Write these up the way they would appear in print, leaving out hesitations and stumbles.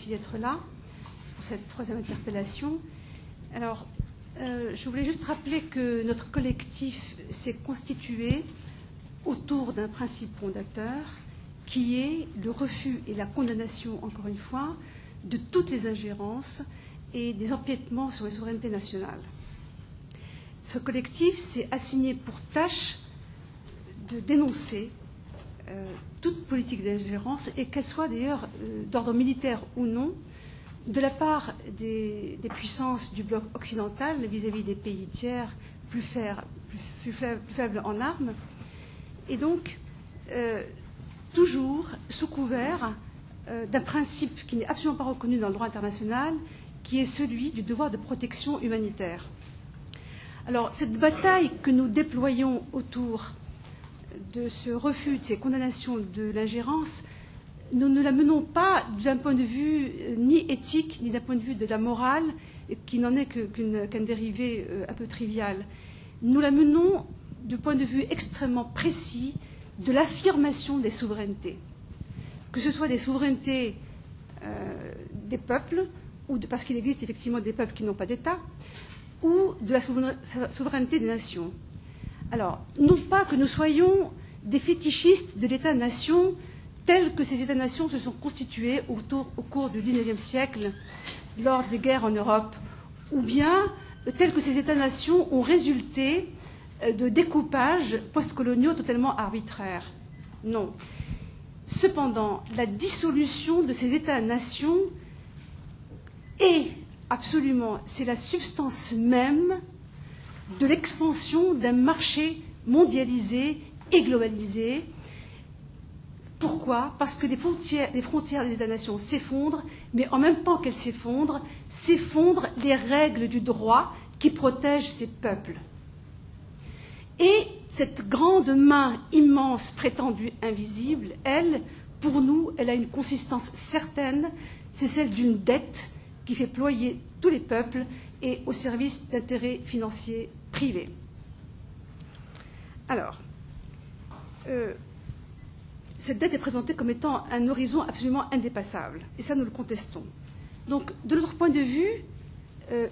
Merci d'être là pour cette troisième interpellation. Alors, je voulais juste rappeler que notre collectif s'est constitué autour d'un principe fondateur qui est le refus et la condamnation, encore une fois, de toutes les ingérences et des empiètements sur les souverainetés nationales. Ce collectif s'est assigné pour tâche de dénoncer toute politique d'ingérence, et qu'elle soit d'ailleurs d'ordre militaire ou non, de la part des puissances du bloc occidental vis-à-vis des pays tiers plus faibles en armes, et donc toujours sous couvert d'un principe qui n'est absolument pas reconnu dans le droit international, qui est celui du devoir de protection humanitaire. Alors, cette bataille que nous déployons autour de ce refus, de ces condamnations de l'ingérence, nous ne la menons pas d'un point de vue ni éthique, ni d'un point de vue de la morale, qui n'en est qu'un dérivé un peu trivial. Nous la menons du point de vue extrêmement précis de l'affirmation des souverainetés. Que ce soit des souverainetés des peuples, ou parce qu'il existe effectivement des peuples qui n'ont pas d'État, ou de la souveraineté des nations. Alors, non pas que nous soyons des fétichistes de l'État-nation tels que ces États-nations se sont constitués au cours du XIXe siècle lors des guerres en Europe, ou bien tels que ces États-nations ont résulté de découpages postcoloniaux totalement arbitraires. Non. Cependant, la dissolution de ces États-nations est absolument, c'est la substance même de l'expansion d'un marché mondialisé et globalisé. Pourquoi? Parce que les frontières des États-nations s'effondrent, mais en même temps qu'elles s'effondrent les règles du droit qui protègent ces peuples. Et cette grande main immense, prétendue invisible, elle, pour nous, elle a une consistance certaine, c'est celle d'une dette qui fait ployer tous les peuples et au service d'intérêts financiers privés. Alors, cette dette est présentée comme étant un horizon absolument indépassable, et ça nous le contestons. Donc, de notre point de vue,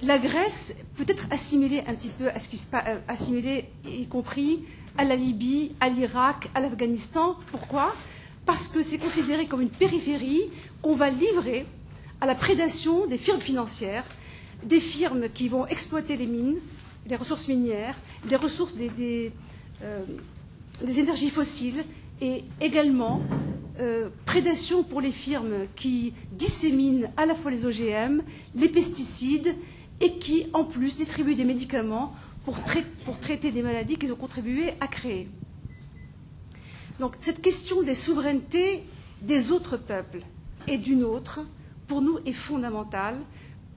la Grèce peut être assimilée un petit peu à ce qui se passe, assimilée y compris à la Libye, à l'Irak, à l'Afghanistan. Pourquoi? Parce que c'est considéré comme une périphérie qu'on va livrer à la prédation des firmes financières, des firmes qui vont exploiter les mines, les ressources minières, des ressources des énergies fossiles, et également prédation pour les firmes qui disséminent à la fois les OGM, les pesticides, et qui, en plus, distribuent des médicaments pour traiter des maladies qu'ils ont contribué à créer. Donc, cette question des souverainetés des autres peuples et du nôtre, pour nous, est fondamentale,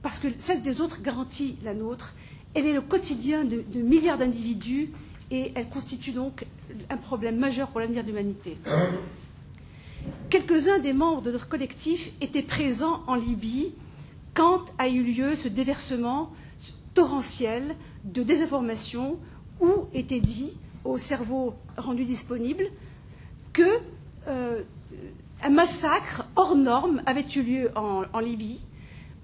parce que celle des autres garantit la nôtre. Elle est le quotidien de milliards d'individus, et elle constitue donc un problème majeur pour l'avenir de l'humanité. Quelques-uns des membres de notre collectif étaient présents en Libye quand a eu lieu ce déversement torrentiel de désinformation, où était dit au cerveau rendu disponible que un massacre hors norme avait eu lieu en Libye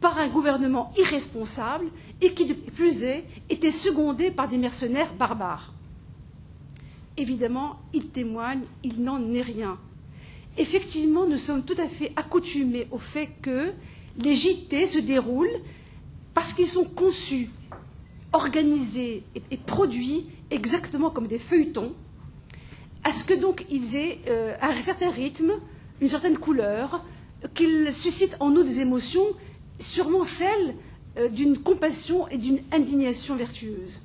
par un gouvernement irresponsable et qui, de plus est, était secondé par des mercenaires barbares. Évidemment, il témoigne, il n'en est rien. Effectivement, nous sommes tout à fait accoutumés au fait que les JT se déroulent parce qu'ils sont conçus, organisés et produits exactement comme des feuilletons, à ce que donc ils aient un certain rythme, une certaine couleur, qu'ils suscitent en nous des émotions, sûrement celles d'une compassion et d'une indignation vertueuse.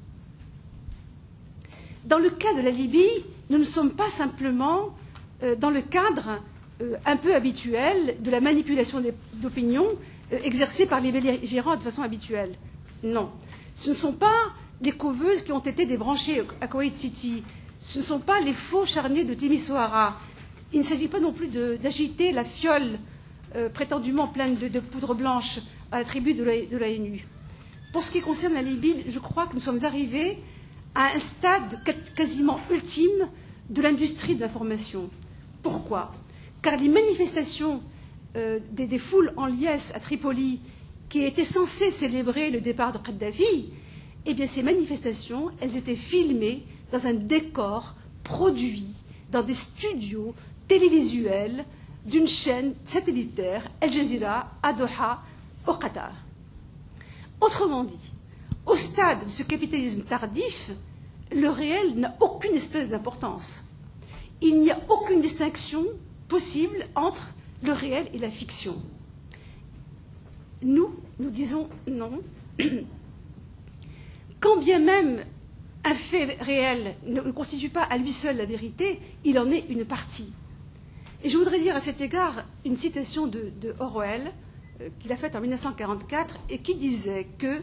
Dans le cas de la Libye, nous ne sommes pas simplement dans le cadre un peu habituel de la manipulation d'opinion exercée par les belligérants de façon habituelle. Non. Ce ne sont pas les cauveuses qui ont été débranchées à Kuwait City. Ce ne sont pas les faux charniers de Timisoara. Il ne s'agit pas non plus d'agiter la fiole prétendument pleine de poudre blanche à la tribu de l'ANU. Pour ce qui concerne la Libye, je crois que nous sommes arrivés à un stade quasiment ultime de l'industrie de l'information. Pourquoi? Car les manifestations des foules en liesse à Tripoli qui étaient censées célébrer le départ de Kadhafi, eh bien ces manifestations, elles étaient filmées dans un décor produit dans des studios télévisuels d'une chaîne satellitaire, Al Jazeera, à Doha, au Qatar. Autrement dit, au stade de ce capitalisme tardif, le réel n'a aucune espèce d'importance. Il n'y a aucune distinction possible entre le réel et la fiction. Nous disons non. Quand bien même un fait réel ne constitue pas à lui seul la vérité, il en est une partie. Et je voudrais dire à cet égard une citation de Orwell, qu'il a faite en 1944, et qui disait que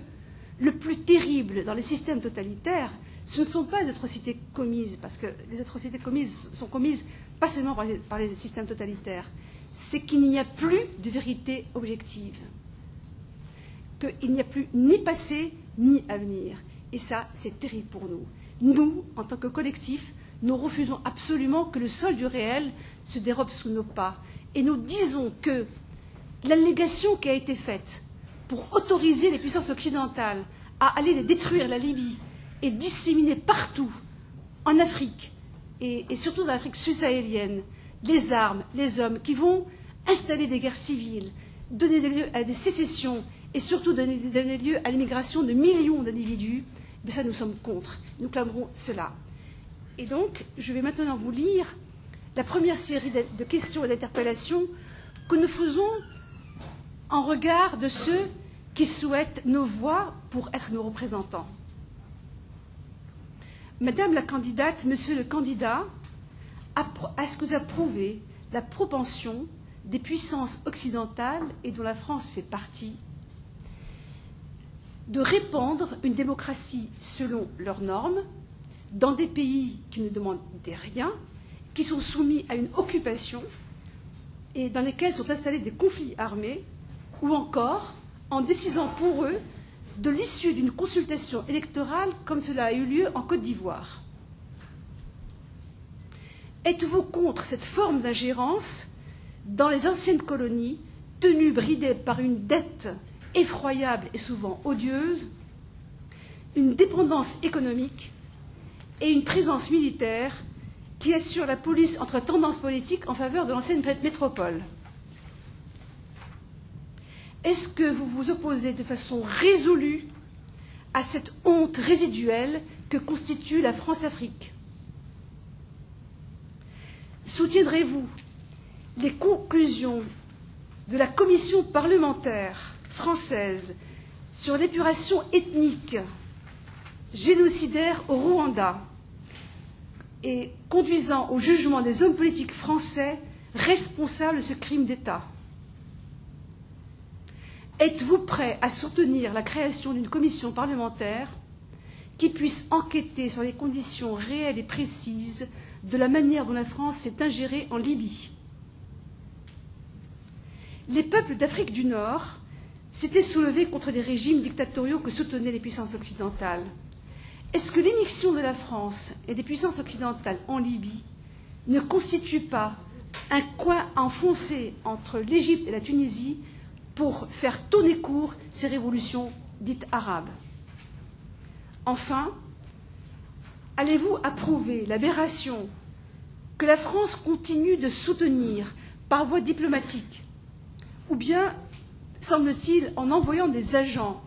le plus terrible dans les systèmes totalitaires, ce ne sont pas les atrocités commises, parce que les atrocités commises sont commises pas seulement par les systèmes totalitaires, c'est qu'il n'y a plus de vérité objective, qu'il n'y a plus ni passé ni avenir. Et ça, c'est terrible pour nous. Nous, en tant que collectif, nous refusons absolument que le sol du réel se dérobe sous nos pas. Et nous disons que l'allégation qui a été faite pour autoriser les puissances occidentales à aller détruire la Libye et disséminer partout, en Afrique, et surtout dans l'Afrique subsahélienne, les armes, les hommes qui vont installer des guerres civiles, donner lieu à des sécessions et surtout donner lieu à l'immigration de millions d'individus, mais ça, nous sommes contre. Nous clamerons cela. Et donc, je vais maintenant vous lire la première série de questions et d'interpellations que nous faisons en regard de ceux qui souhaitent nos voix pour être nos représentants. Madame la candidate, Monsieur le candidat, est-ce que vous approuvez la propension des puissances occidentales, et dont la France fait partie, de répandre une démocratie selon leurs normes dans des pays qui ne demandent rien, qui sont soumis à une occupation et dans lesquels sont installés des conflits armés, ou encore en décidant pour eux de l'issue d'une consultation électorale comme cela a eu lieu en Côte d'Ivoire. Êtes-vous contre cette forme d'ingérence dans les anciennes colonies, tenues bridées par une dette effroyable et souvent odieuse, une dépendance économique et une présence militaire qui assure la police entre tendances politiques en faveur de l'ancienne métropole? Est-ce que vous vous opposez de façon résolue à cette honte résiduelle que constitue la France-Afrique? Soutiendrez-vous les conclusions de la commission parlementaire française sur l'épuration ethnique génocidaire au Rwanda et conduisant au jugement des hommes politiques français responsables de ce crime d'État? Êtes-vous prêt à soutenir la création d'une commission parlementaire qui puisse enquêter sur les conditions réelles et précises de la manière dont la France s'est ingérée en Libye? Les peuples d'Afrique du Nord s'étaient soulevés contre les régimes dictatoriaux que soutenaient les puissances occidentales. Est-ce que l'émission de la France et des puissances occidentales en Libye ne constitue pas un coin enfoncé entre l'Égypte et la Tunisie pour faire tourner court ces révolutions dites arabes? Enfin, allez-vous approuver l'aberration que la France continue de soutenir par voie diplomatique, ou bien, semble-t-il, en envoyant des agents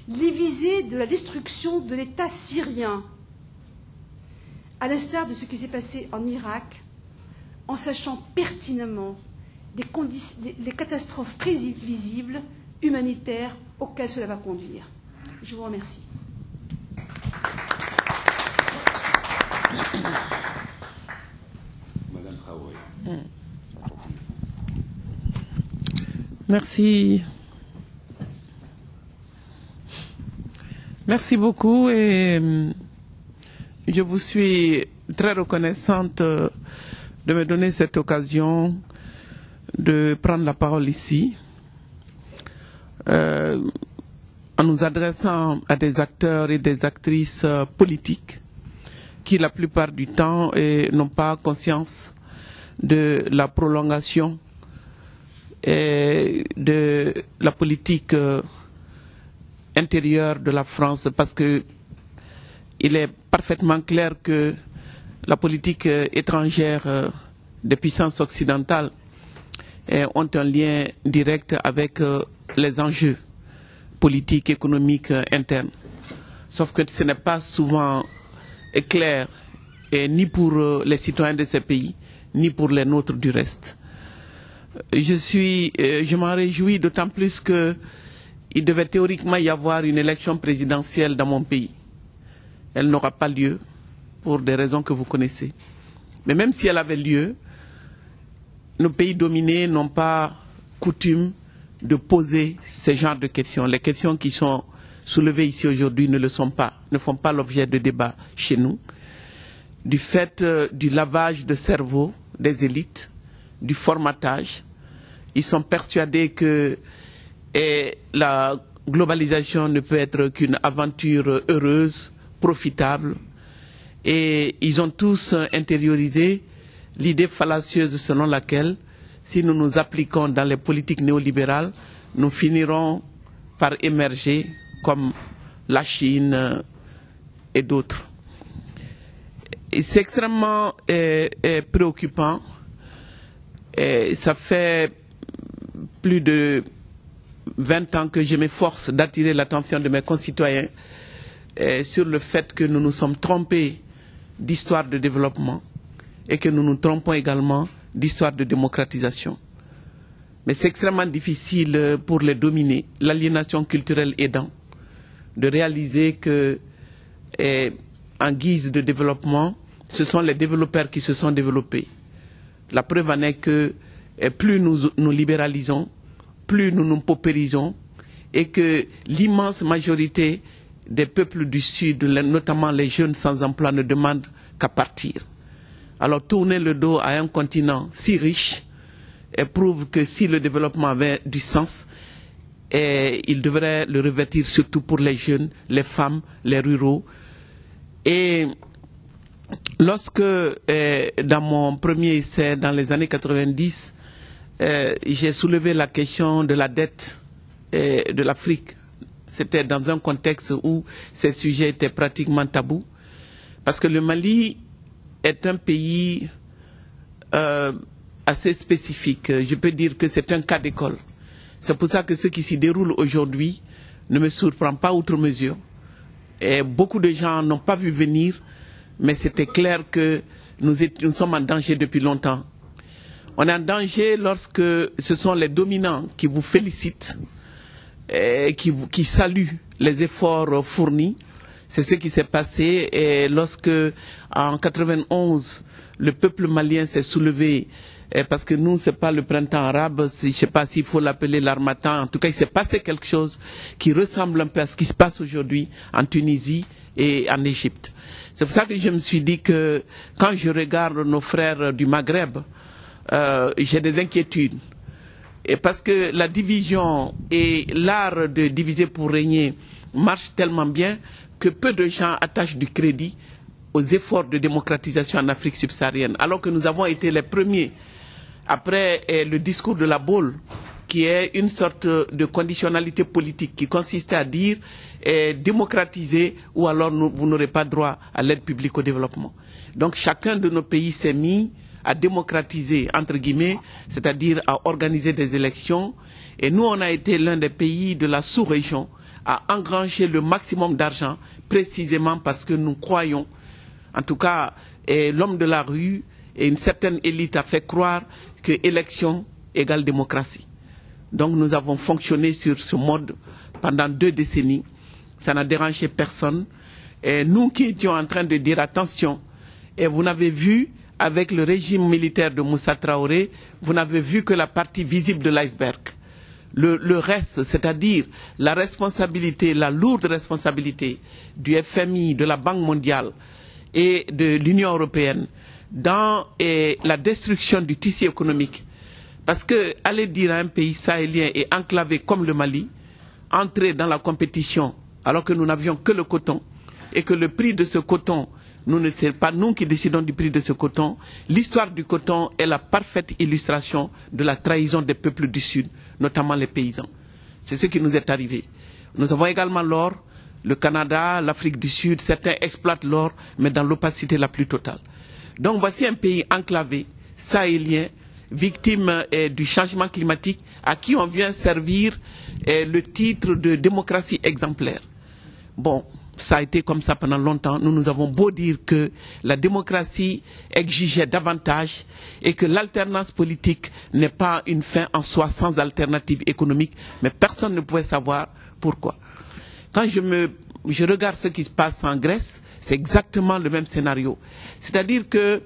les visées de la destruction de l'État syrien, à l'instar de ce qui s'est passé en Irak, en sachant pertinemment les catastrophes prévisibles humanitaires auxquelles cela va conduire? Je vous remercie. Madame Traoré. Merci. Merci beaucoup et je vous suis très reconnaissante de me donner cette occasion de prendre la parole ici en nous adressant à des acteurs et des actrices politiques qui la plupart du temps n'ont pas conscience de la prolongation de la politique intérieure de la France, parce que il est parfaitement clair que la politique étrangère des puissances occidentales ont un lien direct avec les enjeux politiques, économiques internes. Sauf que ce n'est pas souvent clair, ni pour les citoyens de ces pays, ni pour les nôtres du reste. Je m'en réjouis d'autant plus qu'il devait théoriquement y avoir une élection présidentielle dans mon pays. Elle n'aura pas lieu pour des raisons que vous connaissez. Mais même si elle avait lieu, nos pays dominés n'ont pas coutume de poser ce genre de questions. Les questions qui sont soulevées ici aujourd'hui ne font pas l'objet de débat chez nous, du fait du lavage de cerveau des élites, du formatage. Ils sont persuadés que la globalisation ne peut être qu'une aventure heureuse, profitable, et ils ont tous intériorisé l'idée fallacieuse selon laquelle, si nous nous appliquons dans les politiques néolibérales, nous finirons par émerger comme la Chine et d'autres. C'est extrêmement préoccupant. Ça fait plus de 20 ans que je m'efforce d'attirer l'attention de mes concitoyens sur le fait que nous nous sommes trompés d'histoire de développement et que nous nous trompons également d'histoire de démocratisation. Mais c'est extrêmement difficile pour les dominés, l'aliénation culturelle aidant, de réaliser que, en guise de développement, ce sont les développeurs qui se sont développés. La preuve en est que plus nous libéralisons, plus nous nous paupérisons, et que l'immense majorité des peuples du Sud, notamment les jeunes sans emploi, ne demandent qu'à partir. Alors tourner le dos à un continent si riche prouve que si le développement avait du sens, il devrait le revêtir surtout pour les jeunes, les femmes, les ruraux. Et lorsque, dans mon premier essai, dans les années 90, j'ai soulevé la question de la dette de l'Afrique, c'était dans un contexte où ces sujets étaient pratiquement tabous, parce que le Mali est un pays assez spécifique. Je peux dire que c'est un cas d'école. C'est pour ça que ce qui s'y déroule aujourd'hui ne me surprend pas outre mesure. Et beaucoup de gens n'ont pas vu venir, mais c'était clair que nous sommes en danger depuis longtemps. On est en danger lorsque ce sont les dominants qui vous félicitent, qui saluent les efforts fournis. C'est ce qui s'est passé et lorsque, en 91, le peuple malien s'est soulevé, parce que nous, c'est pas le printemps arabe, je ne sais pas s'il faut l'appeler l'harmattan, en tout cas, il s'est passé quelque chose qui ressemble un peu à ce qui se passe aujourd'hui en Tunisie et en Égypte. C'est pour ça que je me suis dit que quand je regarde nos frères du Maghreb, j'ai des inquiétudes. Et parce que la division et l'art de diviser pour régner marche tellement bien que peu de gens attachent du crédit aux efforts de démocratisation en Afrique subsaharienne, alors que nous avons été les premiers, après le discours de la Baule, qui est une sorte de conditionnalité politique qui consistait à dire démocratiser ou alors vous n'aurez pas droit à l'aide publique au développement. Donc chacun de nos pays s'est mis à démocratiser, entre guillemets, c'est-à-dire à organiser des élections. Et nous, on a été l'un des pays de la sous-région à engranger le maximum d'argent, précisément parce que nous croyons, en tout cas, l'homme de la rue et une certaine élite a fait croire que élection égale démocratie. Donc nous avons fonctionné sur ce mode pendant 2 décennies. Ça n'a dérangé personne. Et nous qui étions en train de dire attention, et vous n'avez vu, avec le régime militaire de Moussa Traoré, vous n'avez vu que la partie visible de l'iceberg. Le reste, c'est-à-dire la responsabilité, la lourde responsabilité du FMI, de la Banque mondiale et de l'Union européenne dans la destruction du tissu économique. Parce que aller dire à un pays sahélien et enclavé comme le Mali, entrer dans la compétition alors que nous n'avions que le coton et que le prix de ce coton Ce n'est pas nous qui décidons du prix de ce coton. L'histoire du coton est la parfaite illustration de la trahison des peuples du Sud, notamment les paysans. C'est ce qui nous est arrivé. Nous avons également l'or, le Canada, l'Afrique du Sud, certains exploitent l'or, mais dans l'opacité la plus totale. Donc voici un pays enclavé, sahélien, victime du changement climatique, à qui on vient servir le titre de démocratie exemplaire. Bon, ça a été comme ça pendant longtemps. Nous avons beau dire que la démocratie exigeait davantage et que l'alternance politique n'est pas une fin en soi sans alternative économique, mais personne ne pouvait savoir pourquoi. Quand je regarde ce qui se passe en Grèce, c'est exactement le même scénario. C'est-à-dire que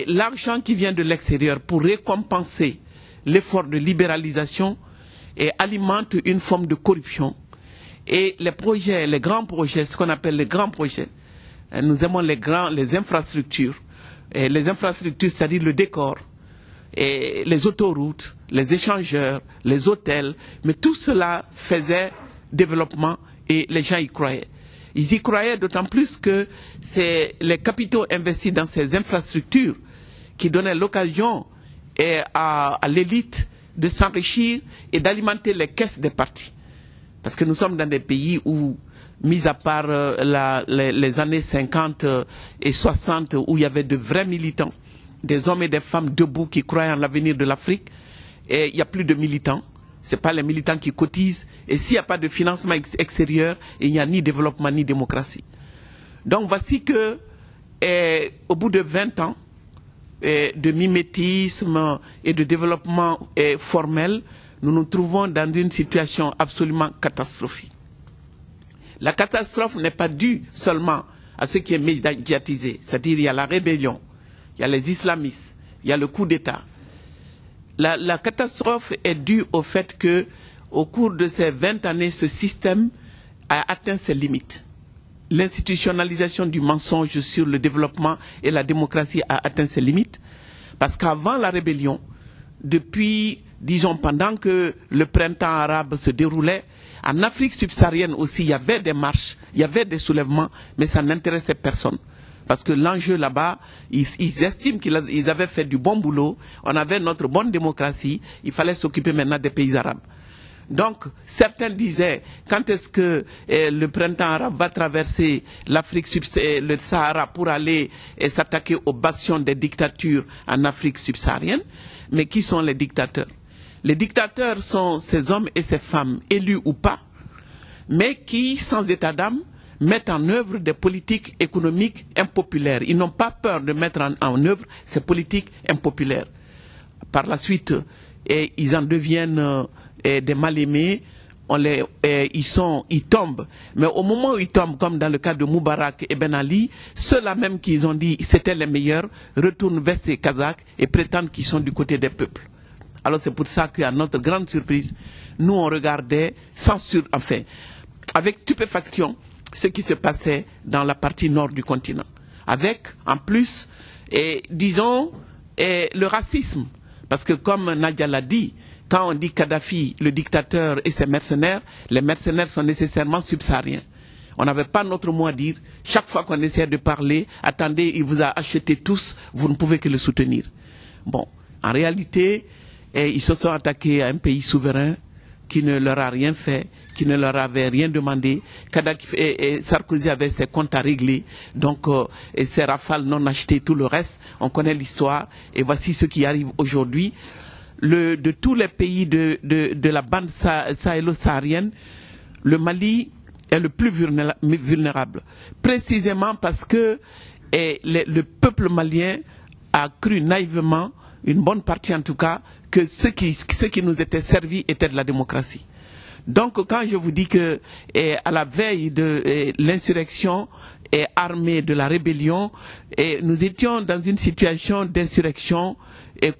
l'argent qui vient de l'extérieur pour récompenser l'effort de libéralisation alimente une forme de corruption. Et les projets, les grands projets, ce qu'on appelle les grands projets, nous aimons les infrastructures. Et les infrastructures, c'est-à-dire le décor, et les autoroutes, les échangeurs, les hôtels, mais tout cela faisait développement et les gens y croyaient. Ils y croyaient d'autant plus que c'est les capitaux investis dans ces infrastructures qui donnaient l'occasion à l'élite de s'enrichir et d'alimenter les caisses des partis. Parce que nous sommes dans des pays où, mis à part les années 50 et 60, où il y avait de vrais militants, des hommes et des femmes debout qui croyaient en l'avenir de l'Afrique, et il n'y a plus de militants. Ce n'est pas les militants qui cotisent. Et s'il n'y a pas de financement extérieur, il n'y a ni développement ni démocratie. Donc voici que, au bout de 20 ans de mimétisme et de développement formel, nous nous trouvons dans une situation absolument catastrophique. La catastrophe n'est pas due seulement à ce qui est médiatisé, c'est-à-dire il y a la rébellion, il y a les islamistes, il y a le coup d'État. La catastrophe est due au fait que, au cours de ces 20 années, ce système a atteint ses limites. L'institutionnalisation du mensonge sur le développement et la démocratie a atteint ses limites, parce qu'avant la rébellion, depuis, disons, pendant que le printemps arabe se déroulait, en Afrique subsaharienne aussi, il y avait des marches, il y avait des soulèvements, mais ça n'intéressait personne. Parce que l'enjeu là-bas, ils estiment qu'ils avaient fait du bon boulot, on avait notre bonne démocratie, il fallait s'occuper maintenant des pays arabes. Donc, certains disaient, quand est-ce que le printemps arabe va traverser l'Afrique subsaharienne, le Sahara pour aller s'attaquer aux bastions des dictatures en Afrique subsaharienne? Mais qui sont les dictateurs? Les dictateurs sont ces hommes et ces femmes, élus ou pas, mais qui, sans état d'âme, mettent en œuvre des politiques économiques impopulaires. Ils n'ont pas peur de mettre en œuvre ces politiques impopulaires. Par la suite, ils en deviennent des mal-aimés, ils tombent. Mais au moment où ils tombent, comme dans le cas de Moubarak et Ben Ali, ceux-là même qui ont dit c'était les meilleurs, retournent vers ces Kazakhs et prétendent qu'ils sont du côté des peuples. Alors c'est pour ça qu'à notre grande surprise, nous on regardait avec stupéfaction ce qui se passait dans la partie nord du continent. Avec, en plus, disons, le racisme. Parce que comme Nadia l'a dit, quand on dit Kadhafi, le dictateur et ses mercenaires, les mercenaires sont nécessairement subsahariens. On n'avait pas notre mot à dire. Chaque fois qu'on essayait de parler, attendez, il vous a acheté tous, vous ne pouvez que le soutenir. Bon, en réalité, ils se sont attaqués à un pays souverain qui ne leur a rien fait, qui ne leur avait rien demandé. Sarkozy avait ses comptes à régler, donc ses rafales non achetées, tout le reste, on connaît l'histoire, et voici ce qui arrive aujourd'hui. De tous les pays de la bande sahélo-saharienne, le Mali est le plus vulnérable, précisément parce que le peuple malien a cru naïvement, une bonne partie en tout cas, que ce qui nous était servi était de la démocratie. Donc quand je vous dis que à la veille de l'insurrection armée de la rébellion, nous étions dans une situation d'insurrection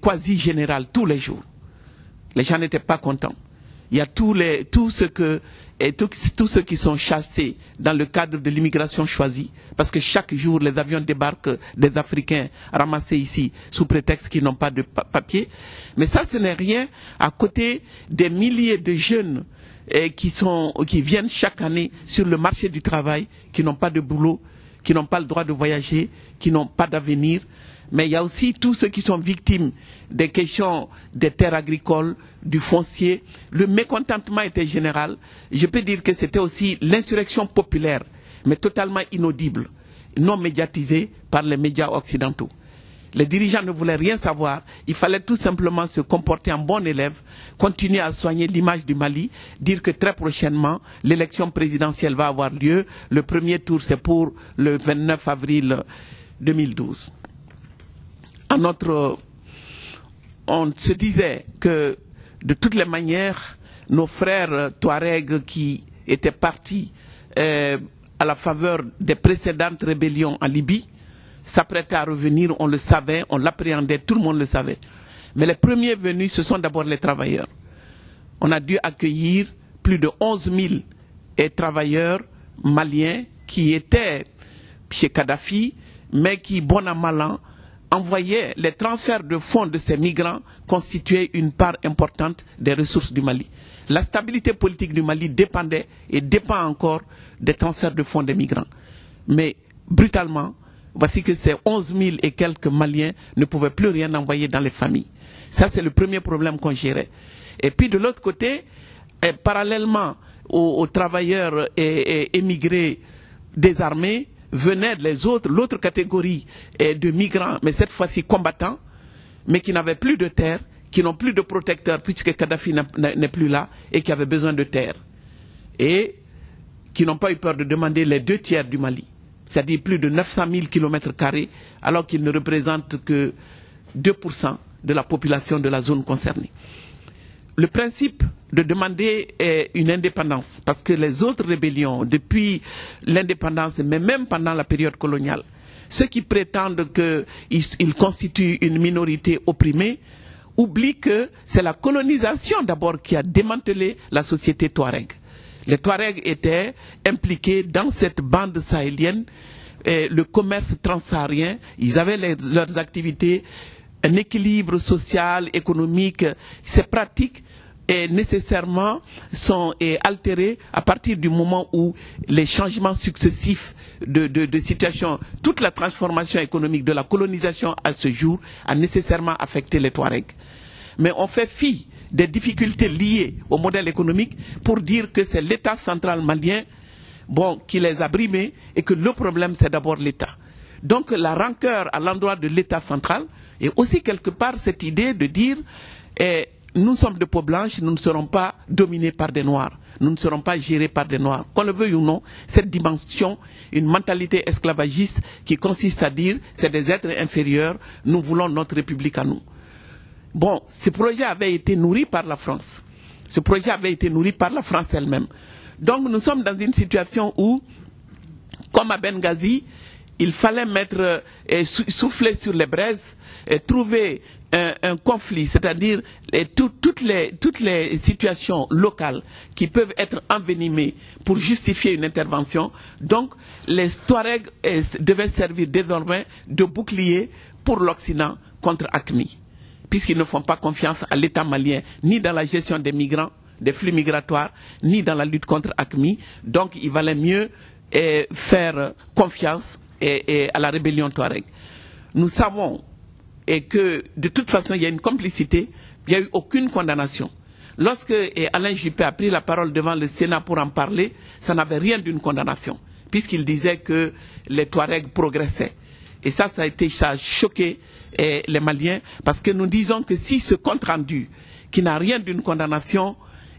quasi générale tous les jours. Les gens n'étaient pas contents. Il y a tous ceux qui sont chassés dans le cadre de l'immigration choisie, parce que chaque jour les avions débarquent des Africains ramassés ici sous prétexte qu'ils n'ont pas de papier. Mais ça, ce n'est rien à côté des milliers de jeunes qui viennent chaque année sur le marché du travail, qui n'ont pas de boulot, qui n'ont pas le droit de voyager, qui n'ont pas d'avenir. Mais il y a aussi tous ceux qui sont victimes des questions des terres agricoles, du foncier. Le mécontentement était général. Je peux dire que c'était aussi l'insurrection populaire, mais totalement inaudible, non médiatisée par les médias occidentaux. Les dirigeants ne voulaient rien savoir. Il fallait tout simplement se comporter en bon élève, continuer à soigner l'image du Mali, dire que très prochainement, l'élection présidentielle va avoir lieu. Le premier tour, c'est pour le 29 avril 2012. On se disait que, de toutes les manières, nos frères Touaregs qui étaient partis à la faveur des précédentes rébellions en Libye s'apprêtaient à revenir, on le savait, on l'appréhendait, tout le monde le savait. Mais les premiers venus, ce sont d'abord les travailleurs. On a dû accueillir plus de 11 000 travailleurs maliens qui étaient chez Kadhafi, mais qui, bon an mal an, envoyaient les transferts de fonds de ces migrants constituaient une part importante des ressources du Mali. La stabilité politique du Mali dépendait et dépend encore des transferts de fonds des migrants. Mais brutalement, voici que ces 11 000 et quelques Maliens ne pouvaient plus rien envoyer dans les familles. Ça, c'est le premier problème qu'on gérait. Et puis de l'autre côté, parallèlement aux travailleurs émigrés désarmés, venaient l'autre catégorie de migrants, mais cette fois-ci combattants, mais qui n'avaient plus de terre, qui n'ont plus de protecteurs puisque Kadhafi n'est plus là et qui avaient besoin de terre. Et qui n'ont pas eu peur de demander les 2 tiers du Mali, c'est-à-dire plus de 900 000 km², alors qu'ils ne représentent que 2% de la population de la zone concernée. Le principe de demander une indépendance, parce que les autres rébellions, depuis l'indépendance, mais même pendant la période coloniale, ceux qui prétendent qu'ils constituent une minorité opprimée, oublient que c'est la colonisation d'abord qui a démantelé la société touareg. Les Touaregs étaient impliqués dans cette bande sahélienne, le commerce transsaharien, ils avaient leurs activités, un équilibre social, économique, ces pratiques nécessairement sont altérées à partir du moment où les changements successifs de situation, toute la transformation économique de la colonisation à ce jour a nécessairement affecté les Touaregs. Mais on fait fi des difficultés liées au modèle économique pour dire que c'est l'État central malien qui les a brimés et que le problème c'est d'abord l'État. Donc la rancœur à l'endroit de l'État central et aussi quelque part cette idée de dire nous sommes de peau blanche, nous ne serons pas dominés par des Noirs, nous ne serons pas gérés par des Noirs. Qu'on le veuille ou non, cette dimension, une mentalité esclavagiste qui consiste à dire c'est des êtres inférieurs, nous voulons notre République à nous. Bon, ce projet avait été nourri par la France. Ce projet avait été nourri par la France elle-même. Donc nous sommes dans une situation où, comme à Benghazi, il fallait souffler sur les braises, trouver un conflit, c'est-à-dire toutes les situations locales qui peuvent être envenimées pour justifier une intervention. Donc les Touaregs devaient servir désormais de bouclier pour l'Occident contre AQMI, puisqu'ils ne font pas confiance à l'État malien, ni dans la gestion des migrants, des flux migratoires, ni dans la lutte contre AQMI. Donc il valait mieux faire confiance à la rébellion Touareg. Nous savons que de toute façon il y a une complicité, il n'y a eu aucune condamnation. Lorsque Alain Juppé a pris la parole devant le Sénat pour en parler, ça n'avait rien d'une condamnation, puisqu'il disait que les Touaregs progressaient. Et ça a choqué les Maliens, parce que nous disons que si ce compte rendu, qui n'a rien d'une condamnation,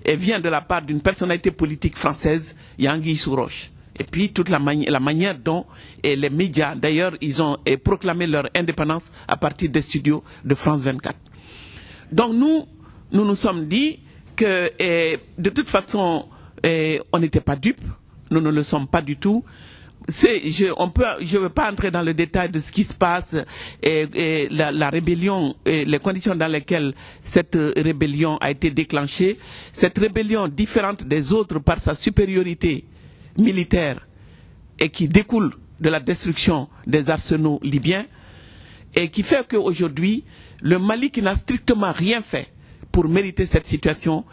vient de la part d'une personnalité politique française, il y a anguille sous roche. Et puis toute la manière dont les médias, d'ailleurs, ils ont proclamé leur indépendance à partir des studios de France 24. Donc nous nous sommes dit que de toute façon, on n'était pas dupes, nous ne le sommes pas du tout. Je ne veux pas entrer dans le détail de ce qui se passe, la rébellion, les conditions dans lesquelles cette rébellion a été déclenchée. Cette rébellion, différente des autres par sa supériorité militaire et qui découle de la destruction des arsenaux libyens, et qui fait qu'aujourd'hui, le Mali, qui n'a strictement rien fait pour mériter cette situation,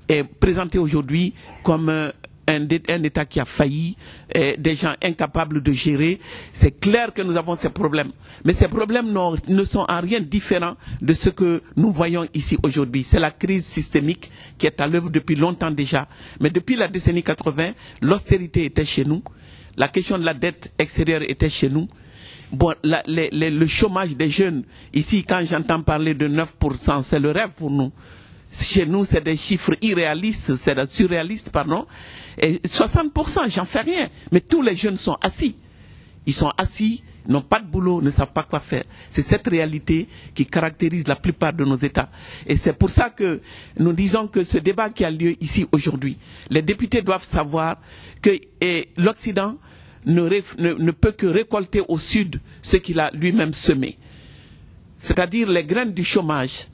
est présenté aujourd'hui comme État qui a failli, des gens incapables de gérer. C'est clair que nous avons ces problèmes. Mais ces problèmes ne sont en rien différents de ce que nous voyons ici aujourd'hui. C'est la crise systémique qui est à l'œuvre depuis longtemps déjà. Mais depuis la décennie 80, l'austérité était chez nous. La question de la dette extérieure était chez nous. Bon, le chômage des jeunes, ici, quand j'entends parler de 9%, c'est le rêve pour nous. Chez nous, c'est des chiffres irréalistes, c'est surréalistes, pardon. Et 60%, j'en sais rien. Mais tous les jeunes sont assis. Ils sont assis, n'ont pas de boulot, ne savent pas quoi faire. C'est cette réalité qui caractérise la plupart de nos États. Et c'est pour ça que nous disons que ce débat qui a lieu ici aujourd'hui, les députés doivent savoir que l'Occident ne peut que récolter au Sud ce qu'il a lui-même semé. C'est-à-dire les graines du chômage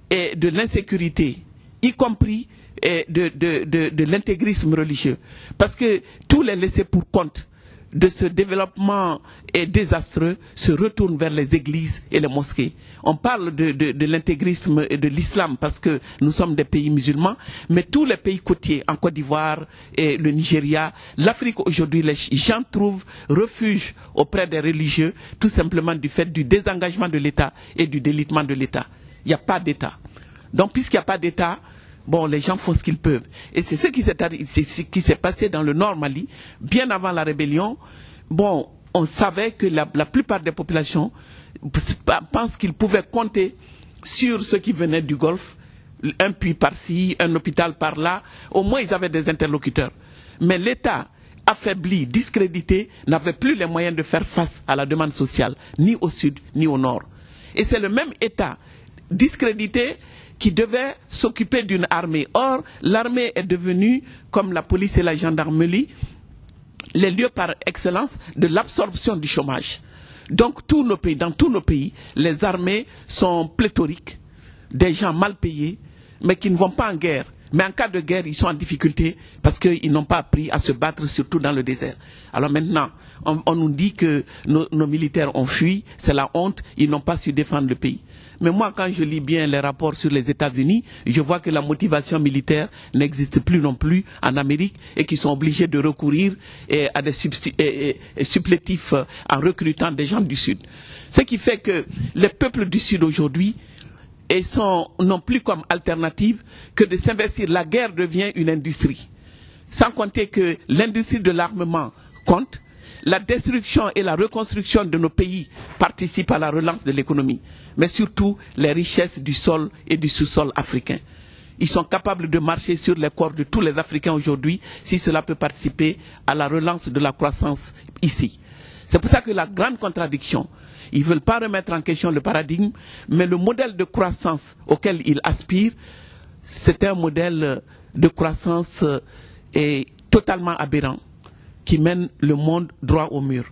et de l'insécurité, y compris de l'intégrisme religieux. Parce que tous les laissés pour compte de ce développement désastreux se retournent vers les églises et les mosquées. On parle de l'intégrisme et de l'islam parce que nous sommes des pays musulmans, mais tous les pays côtiers, en Côte d'Ivoire et le Nigeria, l'Afrique aujourd'hui, les gens trouvent refuge auprès des religieux, tout simplement du fait du désengagement de l'État et du délitement de l'État. Il n'y a pas d'État. Donc puisqu'il n'y a pas d'État, bon, les gens font ce qu'ils peuvent. Et c'est ce qui s'est passé dans le Nord Mali, bien avant la rébellion. Bon, on savait que la plupart des populations pensent qu'ils pouvaient compter sur ceux qui venaient du Golfe, un puits par-ci, un hôpital par-là. Au moins, ils avaient des interlocuteurs. Mais l'État, affaibli, discrédité, n'avait plus les moyens de faire face à la demande sociale, ni au Sud, ni au Nord. Et c'est le même État discrédité qui devait s'occuper d'une armée. Or, l'armée est devenue, comme la police et la gendarmerie, les lieux par excellence de l'absorption du chômage. Donc, dans tous nos pays, les armées sont pléthoriques, des gens mal payés, mais qui ne vont pas en guerre. Mais en cas de guerre, ils sont en difficulté parce qu'ils n'ont pas appris à se battre, surtout dans le désert. Alors maintenant, on nous dit que nos militaires ont fui, c'est la honte, ils n'ont pas su défendre le pays. Mais moi, quand je lis bien les rapports sur les États-Unis, je vois que la motivation militaire n'existe plus non plus en Amérique et qu'ils sont obligés de recourir à des supplétifs en recrutant des gens du Sud. Ce qui fait que les peuples du Sud aujourd'hui n'ont plus comme alternative que de s'investir. La guerre devient une industrie. Sans compter que l'industrie de l'armement compte. La destruction et la reconstruction de nos pays participent à la relance de l'économie, mais surtout les richesses du sol et du sous-sol africain. Ils sont capables de marcher sur les corps de tous les Africains aujourd'hui si cela peut participer à la relance de la croissance ici. C'est pour ça que la grande contradiction, ils ne veulent pas remettre en question le paradigme, mais le modèle de croissance auquel ils aspirent, c'est un modèle de croissance totalement aberrant, qui mène le monde droit au mur.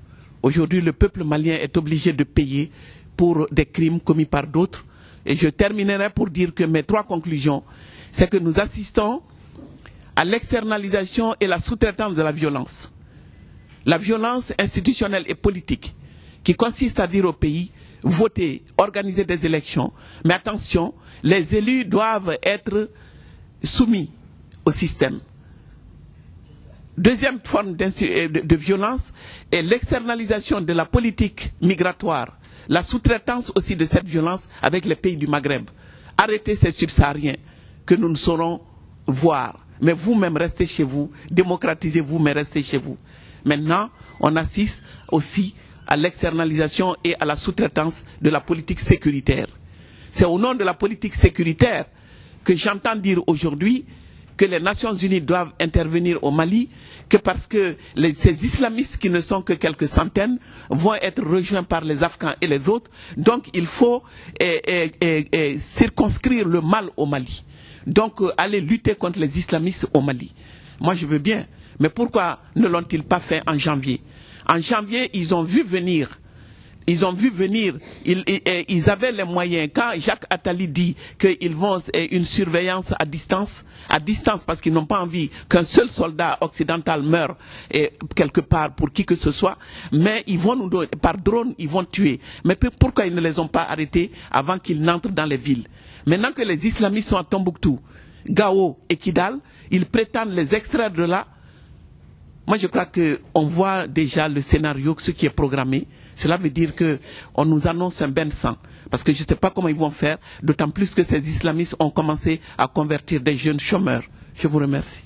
Aujourd'hui, le peuple malien est obligé de payer pour des crimes commis par d'autres. Et je terminerai pour dire que mes trois conclusions, c'est que nous assistons à l'externalisation et la sous-traitance de la violence. La violence institutionnelle et politique, qui consiste à dire au pays, votez, organisez des élections. Mais attention, les élus doivent être soumis au système. Deuxième forme de violence est l'externalisation de la politique migratoire, la sous-traitance aussi de cette violence avec les pays du Maghreb. Arrêtez ces subsahariens que nous ne saurons voir. Mais vous-même restez chez vous, démocratisez-vous, mais restez chez vous. Maintenant, on assiste aussi à l'externalisation et à la sous-traitance de la politique sécuritaire. C'est au nom de la politique sécuritaire que j'entends dire aujourd'hui que les Nations Unies doivent intervenir au Mali, que parce que ces islamistes qui ne sont que quelques centaines vont être rejoints par les Afghans et les autres. Donc il faut circonscrire le mal au Mali. Donc aller lutter contre les islamistes au Mali. Moi je veux bien, mais pourquoi ne l'ont-ils pas fait en janvier? En janvier, ils ont vu venir. Ils avaient les moyens. Quand Jacques Attali dit qu'ils vont une surveillance à distance parce qu'ils n'ont pas envie qu'un seul soldat occidental meure quelque part pour qui que ce soit, mais ils vont nous donner, par drone, ils vont tuer. Mais pourquoi ils ne les ont pas arrêtés avant qu'ils n'entrent dans les villes? Maintenant que les islamistes sont à Tombouctou, Gao et Kidal, ils prétendent les extraire de là Moi, je crois qu'on voit déjà le scénario, ce qui est programmé. Cela veut dire qu'on nous annonce un bain de sang. Parce que je ne sais pas comment ils vont faire, d'autant plus que ces islamistes ont commencé à convertir des jeunes chômeurs. Je vous remercie.